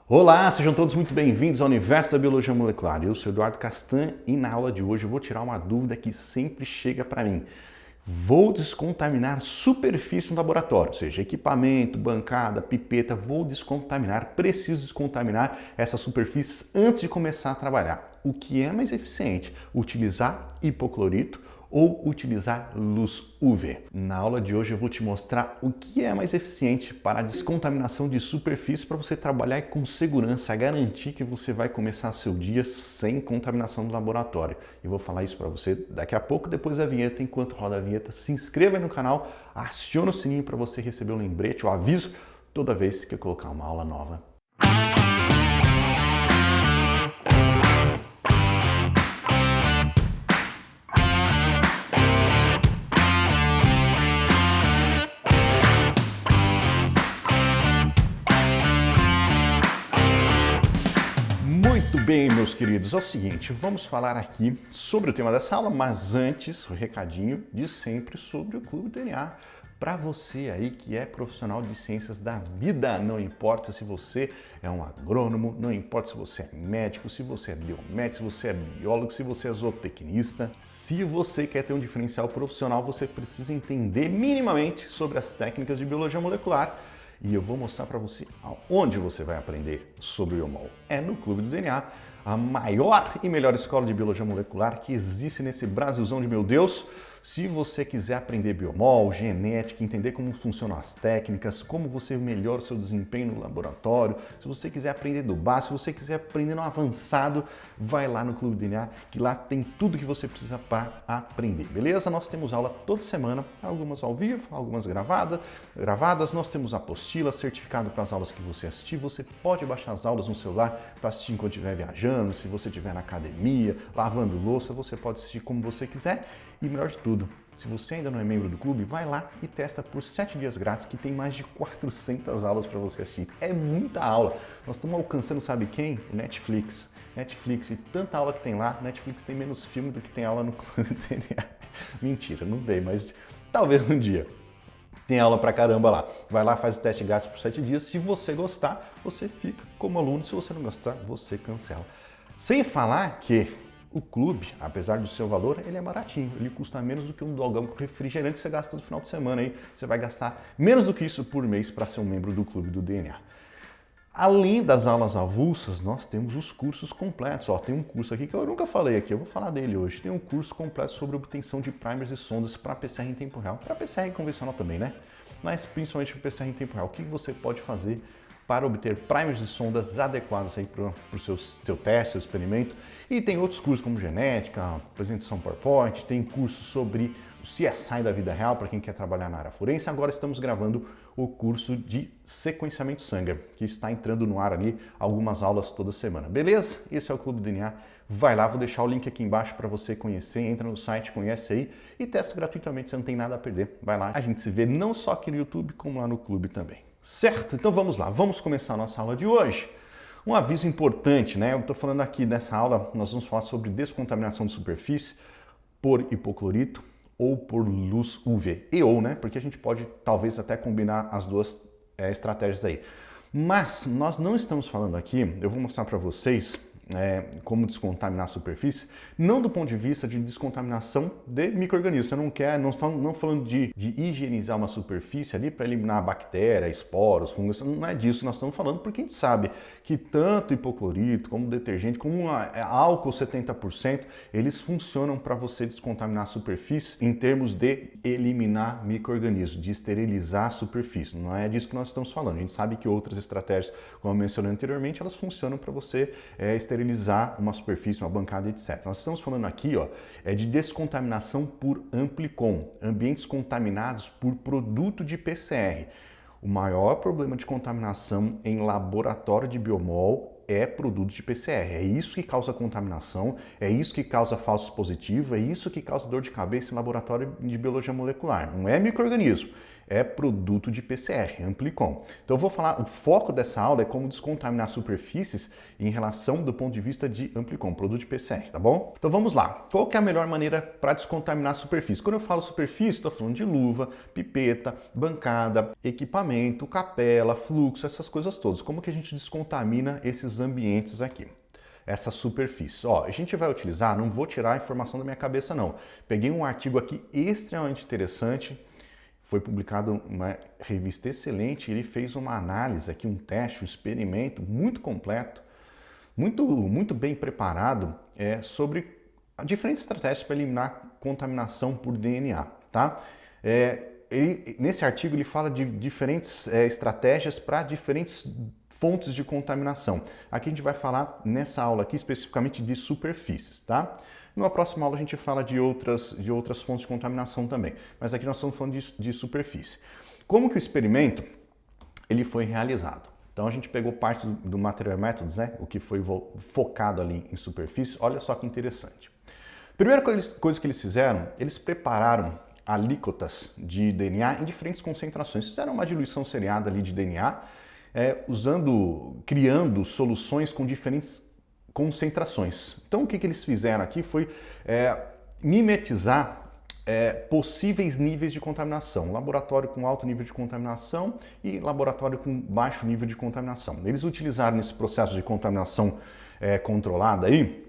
Olá, sejam todos muito bem-vindos ao Universo da Biologia Molecular. Eu sou Eduardo Castan e na aula de hoje eu vou tirar uma dúvida que sempre chega para mim. Vou descontaminar superfície no laboratório, ou seja, equipamento, bancada, pipeta, vou descontaminar, preciso descontaminar essas superfícies antes de começar a trabalhar. O que é mais eficiente? Utilizar hipoclorito ou utilizar luz UV. Na aula de hoje eu vou te mostrar o que é mais eficiente para a descontaminação de superfície para você trabalhar com segurança, garantir que você vai começar seu dia sem contaminação no laboratório. E vou falar isso para você daqui a pouco, depois da vinheta. Enquanto roda a vinheta, se inscreva aí no canal, aciona o sininho para você receber o lembrete, o aviso, toda vez que eu colocar uma aula nova. Muito bem, meus queridos, é o seguinte, vamos falar aqui sobre o tema dessa aula, mas antes, o recadinho de sempre sobre o Clube do DNA. Para você aí que é profissional de ciências da vida, não importa se você é um agrônomo, não importa se você é médico, se você é biomédico, se você é biólogo, se você é zootecnista, se você quer ter um diferencial profissional, você precisa entender minimamente sobre as técnicas de biologia molecular. E eu vou mostrar para você aonde você vai aprender sobre o biomol. É no Clube do DNA, a maior e melhor escola de biologia molecular que existe nesse Brasilzão de meu Deus. Se você quiser aprender biomol, genética, entender como funcionam as técnicas, como você melhora o seu desempenho no laboratório, se você quiser aprender do básico, se você quiser aprender no avançado, vai lá no Clube do DNA, que lá tem tudo que você precisa para aprender, beleza? Nós temos aula toda semana, algumas ao vivo, algumas gravadas. Nós temos apostila, certificado para as aulas que você assistir. Você pode baixar as aulas no celular para assistir enquanto estiver viajando, se você estiver na academia, lavando louça, você pode assistir como você quiser. E melhor de tudo, se você ainda não é membro do clube, vai lá e testa por 7 dias grátis, que tem mais de 400 aulas para você assistir. É muita aula. Nós estamos alcançando, sabe quem? O Netflix. Netflix, e tanta aula que tem lá, Netflix tem menos filme do que tem aula no Clube do DNA. Mentira, não tem, mas talvez um dia. Tem aula pra caramba lá. Vai lá, faz o teste grátis por 7 dias. Se você gostar, você fica como aluno. Se você não gostar, você cancela. Sem falar que o clube, apesar do seu valor, ele é baratinho. Ele custa menos do que um dogão com refrigerante que você gasta todo final de semana aí. Você vai gastar menos do que isso por mês para ser um membro do Clube do DNA. Além das aulas avulsas, nós temos os cursos completos. Ó, tem um curso aqui que eu nunca falei aqui, eu vou falar dele hoje. Tem um curso completo sobre obtenção de primers e sondas para PCR em tempo real. Para PCR convencional também, né? Mas principalmente para PCR em tempo real. O que você pode fazer para obter primers e sondas adequados aí para o seu teste, seu experimento. E tem outros cursos como genética, apresentação PowerPoint, tem curso sobre o CSI da vida real para quem quer trabalhar na área forense. Agora estamos gravando o curso de sequenciamento sangue, que está entrando no ar ali, algumas aulas toda semana. Beleza? Esse é o Clube do DNA. Vai lá, vou deixar o link aqui embaixo para você conhecer. Entra no site, conhece aí e testa gratuitamente, você não tem nada a perder. Vai lá, a gente se vê não só aqui no YouTube, como lá no clube também. Certo? Então vamos lá, vamos começar a nossa aula de hoje. Um aviso importante, né? Eu estou falando aqui nessa aula, nós vamos falar sobre descontaminação de superfície por hipoclorito ou por luz UV. Né? Porque a gente pode talvez até combinar as duas estratégias aí. Mas nós não estamos falando aqui, eu vou mostrar para vocês como descontaminar a superfície, não do ponto de vista de descontaminação de micro-organismos. Você não estamos falando de higienizar uma superfície ali para eliminar bactéria, esporos, fungos, não é disso que nós estamos falando, porque a gente sabe que tanto hipoclorito, como detergente, como álcool 70%, eles funcionam para você descontaminar a superfície em termos de eliminar micro-organismos, de esterilizar a superfície. Não é disso que nós estamos falando. A gente sabe que outras estratégias, como eu mencionei anteriormente, elas funcionam para você esterilizar uma superfície, uma bancada, etc. Nós estamos falando aqui de descontaminação por amplicon, ambientes contaminados por produto de PCR. O maior problema de contaminação em laboratório de biomol é produto de PCR. É isso que causa contaminação, é isso que causa falso positivo, é isso que causa dor de cabeça em laboratório de biologia molecular. Não é micro-organismo, é produto de PCR, Amplicon. Então eu vou falar, o foco dessa aula é como descontaminar superfícies em relação do ponto de vista de Amplicon, produto de PCR, tá bom? Então vamos lá. Qual que é a melhor maneira para descontaminar superfície? Quando eu falo superfície, estou falando de luva, pipeta, bancada, equipamento, capela, fluxo, essas coisas todas. Como que a gente descontamina esses ambientes aqui? Essa superfície. Ó, a gente vai utilizar, não vou tirar a informação da minha cabeça não. Peguei um artigo aqui extremamente interessante, foi publicado em uma revista excelente, ele fez uma análise aqui, um teste, um experimento muito completo, muito bem preparado sobre diferentes estratégias para eliminar contaminação por DNA, tá? Nesse artigo ele fala de diferentes estratégias para diferentes fontes de contaminação. Aqui a gente vai falar nessa aula aqui especificamente de superfícies, tá? Numa próxima aula a gente fala de outras fontes de contaminação também, mas aqui nós estamos falando de superfície. Como que o experimento ele foi realizado? Então a gente pegou parte do Material Methods, né? O que foi focado ali em superfície. Olha só que interessante. Primeira coisa que eles fizeram, eles prepararam alíquotas de DNA em diferentes concentrações. Fizeram uma diluição seriada ali de DNA, criando soluções com diferentes concentrações. Então o que eles fizeram aqui foi mimetizar possíveis níveis de contaminação. Laboratório com alto nível de contaminação e laboratório com baixo nível de contaminação. Eles utilizaram nesse processo de contaminação controlada aí,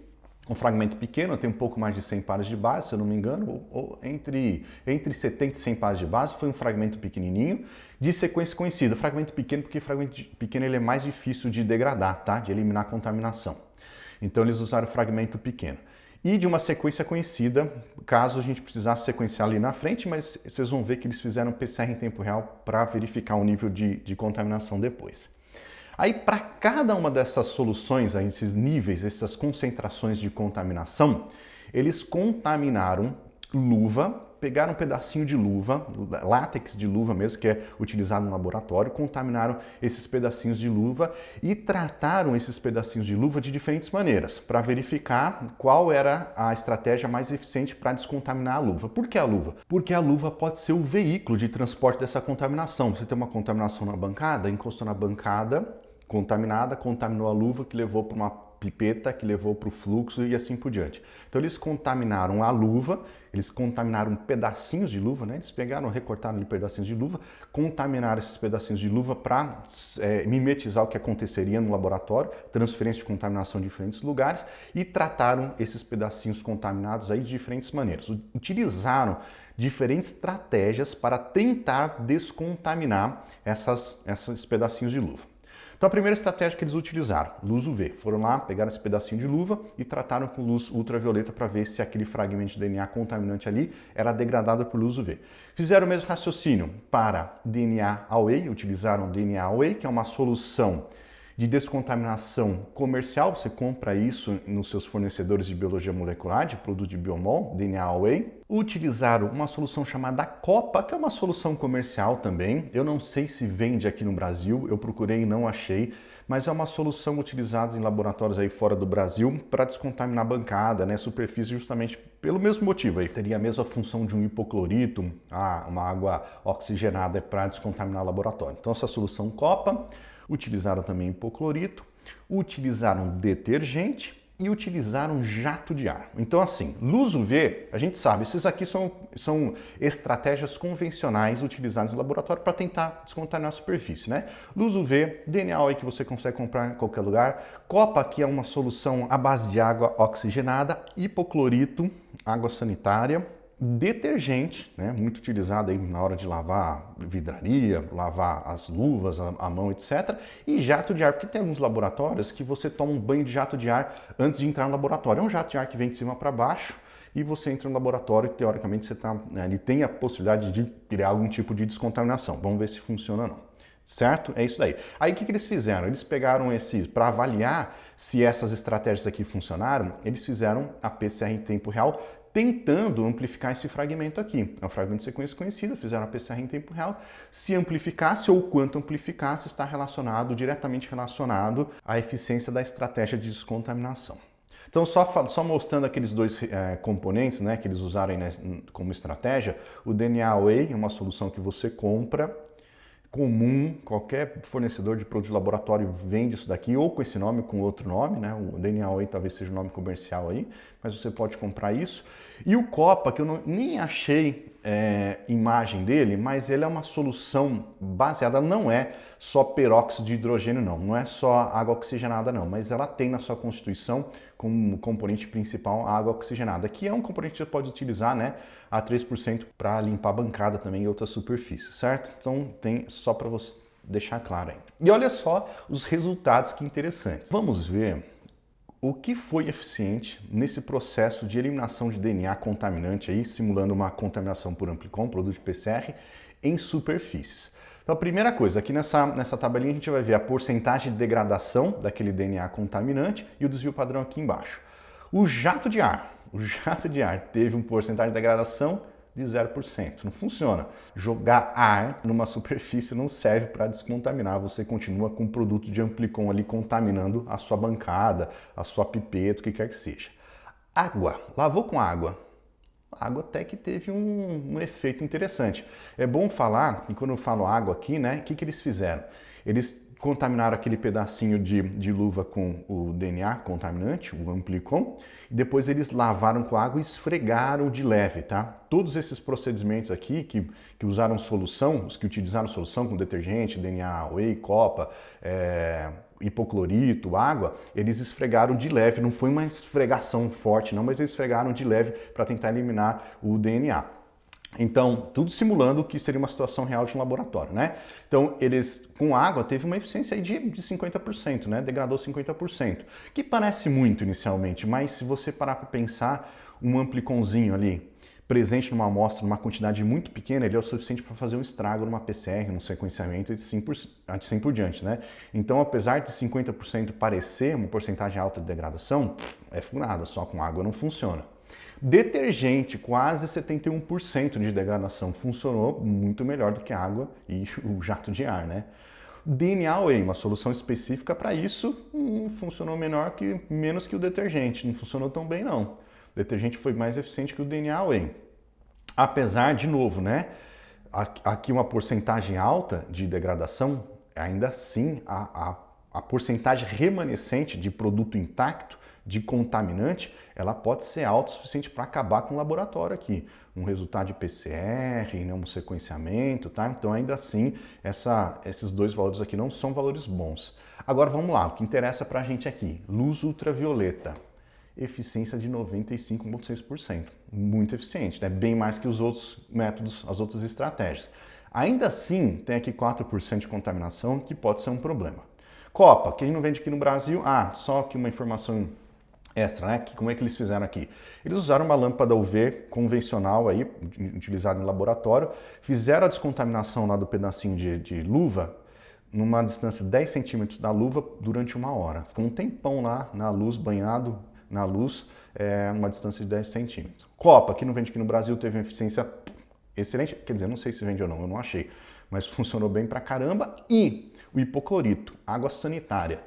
um fragmento pequeno, tem um pouco mais de 100 pares de base, se eu não me engano, ou entre 70 e 100 pares de base, foi um fragmento pequenininho, de sequência conhecida. Fragmento pequeno porque fragmento pequeno ele é mais difícil de degradar, tá? De eliminar a contaminação. Então eles usaram fragmento pequeno. E de uma sequência conhecida, caso a gente precisasse sequenciar ali na frente, mas vocês vão ver que eles fizeram PCR em tempo real para verificar o nível de contaminação depois. Aí, para cada uma dessas soluções, esses níveis, essas concentrações de contaminação, eles contaminaram luva, pegaram um pedacinho de luva, látex de luva mesmo, que é utilizado no laboratório, contaminaram esses pedacinhos de luva e trataram esses pedacinhos de luva de diferentes maneiras, para verificar qual era a estratégia mais eficiente para descontaminar a luva. Por que a luva? Porque a luva pode ser o veículo de transporte dessa contaminação. Você tem uma contaminação na bancada, encostou na bancada, contaminada, contaminou a luva, que levou para uma pipeta, que levou para o fluxo e assim por diante. Então eles contaminaram a luva, eles contaminaram pedacinhos de luva, né? Eles pegaram, recortaram ali pedacinhos de luva, contaminaram esses pedacinhos de luva para mimetizar o que aconteceria no laboratório, transferência de contaminação em diferentes lugares e trataram esses pedacinhos contaminados aí de diferentes maneiras. Utilizaram diferentes estratégias para tentar descontaminar esses pedacinhos de luva. Então a primeira estratégia que eles utilizaram, luz UV. Foram lá, pegaram esse pedacinho de luva e trataram com luz ultravioleta para ver se aquele fragmento de DNA contaminante ali era degradado por luz UV. Fizeram o mesmo raciocínio para DNA Away, utilizaram DNA Away, que é uma solução de descontaminação comercial, você compra isso nos seus fornecedores de biologia molecular, de produto de biomol, DNA Away. Utilizaram uma solução chamada Copa, que é uma solução comercial também. Eu não sei se vende aqui no Brasil, eu procurei e não achei, mas é uma solução utilizada em laboratórios aí fora do Brasil para descontaminar a bancada, né, superfície, justamente pelo mesmo motivo aí. Teria a mesma função de um hipoclorito, uma água oxigenada para descontaminar o laboratório. Então essa solução Copa, utilizaram também hipoclorito, utilizaram detergente e utilizaram jato de ar. Então assim, luz UV, a gente sabe, esses aqui são estratégias convencionais utilizadas no laboratório para tentar descontaminar a superfície, né? Luz UV, DNA aí que você consegue comprar em qualquer lugar, Copa que é uma solução à base de água oxigenada, hipoclorito, água sanitária, detergente, né, muito utilizado aí na hora de lavar vidraria, lavar as luvas, a mão, etc. E jato de ar, porque tem alguns laboratórios que você toma um banho de jato de ar antes de entrar no laboratório. É um jato de ar que vem de cima para baixo e você entra no laboratório e teoricamente ele tem a possibilidade de criar algum tipo de descontaminação. Vamos ver se funciona ou não. Certo? É isso daí. Aí o que eles fizeram? Eles pegaram para avaliar se essas estratégias aqui funcionaram, eles fizeram a PCR em tempo real, tentando amplificar esse fragmento aqui. É um fragmento de sequência conhecido, fizeram a PCR em tempo real. Se amplificasse ou quanto amplificasse, está diretamente relacionado à eficiência da estratégia de descontaminação. Então, só mostrando aqueles dois componentes, né, que eles usaram aí, né, como estratégia, o DNA Whey é uma solução que você compra, comum, qualquer fornecedor de produto de laboratório vende isso daqui, ou com esse nome, com outro nome, né? O DNA Whey talvez seja o nome comercial aí, mas você pode comprar isso. E o Copa, que eu nem achei imagem dele, mas ele é uma solução baseada, não é só peróxido de hidrogênio não é só água oxigenada não, mas ela tem na sua constituição como componente principal a água oxigenada, que é um componente que você pode utilizar, né, a 3% para limpar a bancada também e outras superfícies, certo? Então tem só para você deixar claro aí. E olha só os resultados que interessantes. Vamos ver o que foi eficiente nesse processo de eliminação de DNA contaminante aí, simulando uma contaminação por Amplicon, produto de PCR, em superfícies. Então a primeira coisa, aqui nessa tabelinha a gente vai ver a porcentagem de degradação daquele DNA contaminante e o desvio padrão aqui embaixo. O jato de ar teve uma porcentagem de degradação de 0%. Não funciona. Jogar ar numa superfície não serve para descontaminar. Você continua com o produto de Amplicon ali contaminando a sua bancada, a sua pipeta, o que quer que seja. Água. Lavou com água. A água até que teve um efeito interessante. É bom falar, e quando eu falo água aqui, né, o que eles fizeram? Eles contaminaram aquele pedacinho de luva com o DNA contaminante, o Amplicon, e depois eles lavaram com água e esfregaram de leve, tá? Todos esses procedimentos aqui que usaram solução, os que utilizaram solução com detergente, DNA Whey, Copa, hipoclorito, água, eles esfregaram de leve, não foi uma esfregação forte não, mas eles esfregaram de leve para tentar eliminar o DNA. Então, tudo simulando o que seria uma situação real de um laboratório, né? Então, eles, com água, teve uma eficiência aí de 50%, né? Degradou 50%, que parece muito inicialmente, mas se você parar para pensar, um ampliconzinho ali, presente numa amostra, numa quantidade muito pequena, ele é o suficiente para fazer um estrago numa PCR, num sequenciamento e assim por diante, né? Então, apesar de 50% parecer uma porcentagem alta de degradação, é furada, só com água não funciona. Detergente, quase 71% de degradação, funcionou muito melhor do que a água e o jato de ar, né? DNA Whey, uma solução específica para isso, funcionou menos que o detergente, não funcionou tão bem não. O detergente foi mais eficiente que o DNA Whey. Apesar, de novo, né? Aqui uma porcentagem alta de degradação, ainda assim a porcentagem remanescente de produto intacto, de contaminante, ela pode ser alta o suficiente para acabar com o laboratório aqui. Um resultado de PCR, né, um sequenciamento, tá? Então ainda assim, esses dois valores aqui não são valores bons. Agora vamos lá, o que interessa para a gente aqui, luz ultravioleta. Eficiência de 95,6%. Muito eficiente, né? Bem mais que os outros métodos, as outras estratégias. Ainda assim, tem aqui 4% de contaminação, que pode ser um problema. Copa, quem não vende aqui no Brasil, só que uma informação extra, né? Como é que eles fizeram aqui? Eles usaram uma lâmpada UV convencional aí, utilizada em laboratório, fizeram a descontaminação lá do pedacinho de luva numa distância de 10 centímetros da luva durante 1 hora. Ficou um tempão lá na luz, banhado na luz, uma distância de 10 centímetros. Copa, que não vende aqui no Brasil, teve uma eficiência excelente, quer dizer, não sei se vende ou não, eu não achei, mas funcionou bem pra caramba. E o hipoclorito, água sanitária,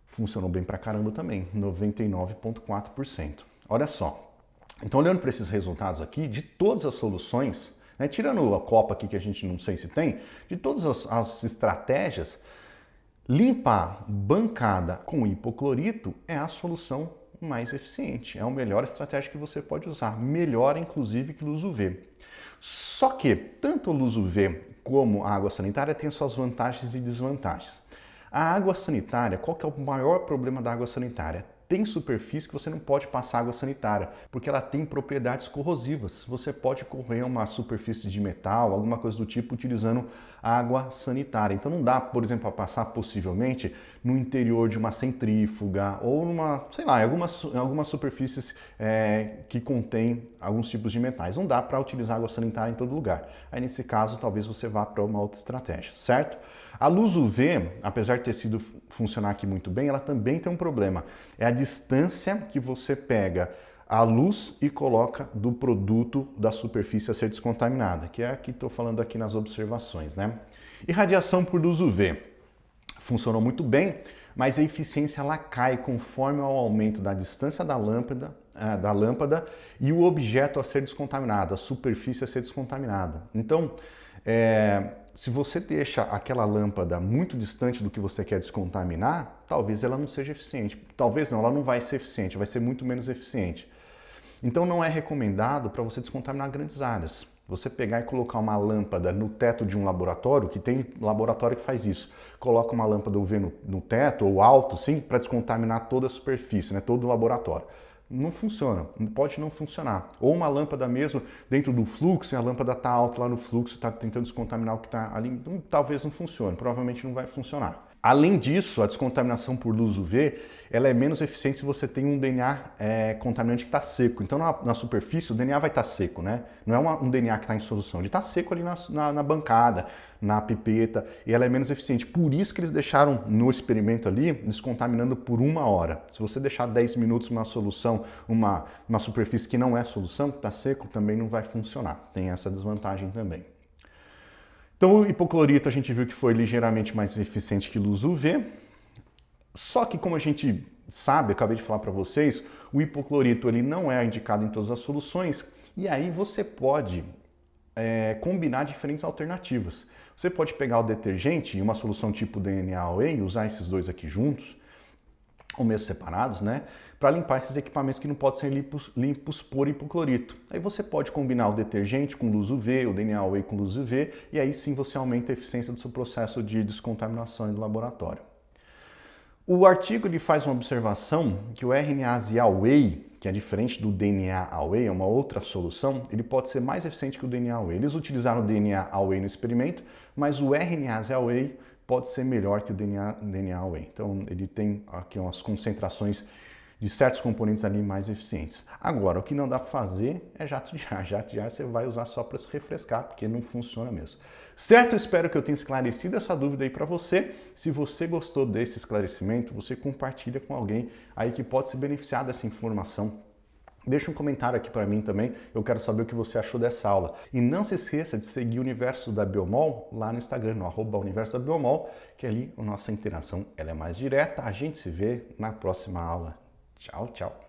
funcionou bem pra caramba também, 99,4%. Olha só, então olhando para esses resultados aqui, de todas as soluções, né, tirando a Copa aqui que a gente não sei se tem, de todas as estratégias, limpar bancada com hipoclorito é a solução mais eficiente, é a melhor estratégia que você pode usar, melhor inclusive que luz UV. Só que tanto a luz UV como a água sanitária têm suas vantagens e desvantagens. A água sanitária, qual que é o maior problema da água sanitária? Tem superfície que você não pode passar água sanitária, porque ela tem propriedades corrosivas. Você pode correr uma superfície de metal, alguma coisa do tipo, utilizando água sanitária. Então não dá, por exemplo, para passar possivelmente no interior de uma centrífuga ou numa, sei lá, algumas superfícies que contêm alguns tipos de metais. Não dá para utilizar água sanitária em todo lugar. Aí nesse caso, talvez você vá para uma outra estratégia, certo? A luz UV, apesar de ter sido funcionar aqui muito bem, ela também tem um problema. É a distância que você pega a luz e coloca do produto da superfície a ser descontaminada, que é a que estou falando aqui nas observações, né? E radiação por luz UV. Funcionou muito bem, mas a eficiência ela cai conforme o aumento da distância da lâmpada e o objeto a ser descontaminado, a superfície a ser descontaminada. Então, se você deixa aquela lâmpada muito distante do que você quer descontaminar, talvez ela não seja eficiente. Talvez não, ela não vai ser eficiente, vai ser muito menos eficiente. Então não é recomendado para você descontaminar grandes áreas. Você pegar e colocar uma lâmpada no teto de um laboratório, que tem laboratório que faz isso, coloca uma lâmpada UV no teto ou alto, sim, para descontaminar toda a superfície, né, todo o laboratório. Não funciona, pode não funcionar. Ou uma lâmpada mesmo dentro do fluxo, e a lâmpada está alta lá no fluxo, está tentando descontaminar o que está ali, talvez não funcione, provavelmente não vai funcionar. Além disso, a descontaminação por luz UV, ela é menos eficiente se você tem um DNA contaminante que está seco. Então, na superfície, o DNA vai estar seco, né? Não é um DNA que está em solução, ele está seco ali na bancada, na pipeta, e ela é menos eficiente. Por isso que eles deixaram no experimento ali, descontaminando por 1 hora. Se você deixar 10 minutos uma solução, uma superfície que não é solução, que está seco, também não vai funcionar. Tem essa desvantagem também. Então o hipoclorito a gente viu que foi ligeiramente mais eficiente que luz UV, só que como a gente sabe, acabei de falar para vocês, o hipoclorito ele não é indicado em todas as soluções e aí você pode combinar diferentes alternativas. Você pode pegar o detergente e uma solução tipo DNA Whey e usar esses dois aqui juntos, ou mesmo separados, né, para limpar esses equipamentos que não podem ser limpos por hipoclorito. Aí você pode combinar o detergente com luz UV, o DNA Whey com luz UV, e aí sim você aumenta a eficiência do seu processo de descontaminação do laboratório. O artigo ele faz uma observação que o RNase Whey, que é diferente do DNA Whey, é uma outra solução, ele pode ser mais eficiente que o DNA Whey. Eles utilizaram o DNA Whey no experimento, mas o RNase Whey pode ser melhor que o DNA Whey. Então ele tem aqui umas concentrações de certos componentes ali mais eficientes. Agora, o que não dá para fazer é jato de ar. Jato de ar você vai usar só para se refrescar, porque não funciona mesmo. Certo? Eu espero que eu tenha esclarecido essa dúvida aí para você. Se você gostou desse esclarecimento, você compartilha com alguém aí que pode se beneficiar dessa informação. Deixa um comentário aqui para mim também, eu quero saber o que você achou dessa aula. E não se esqueça de seguir o Universo da Biomol lá no Instagram, no @Universo da Biomol, que ali a nossa interação ela é mais direta. A gente se vê na próxima aula. Tchau, tchau.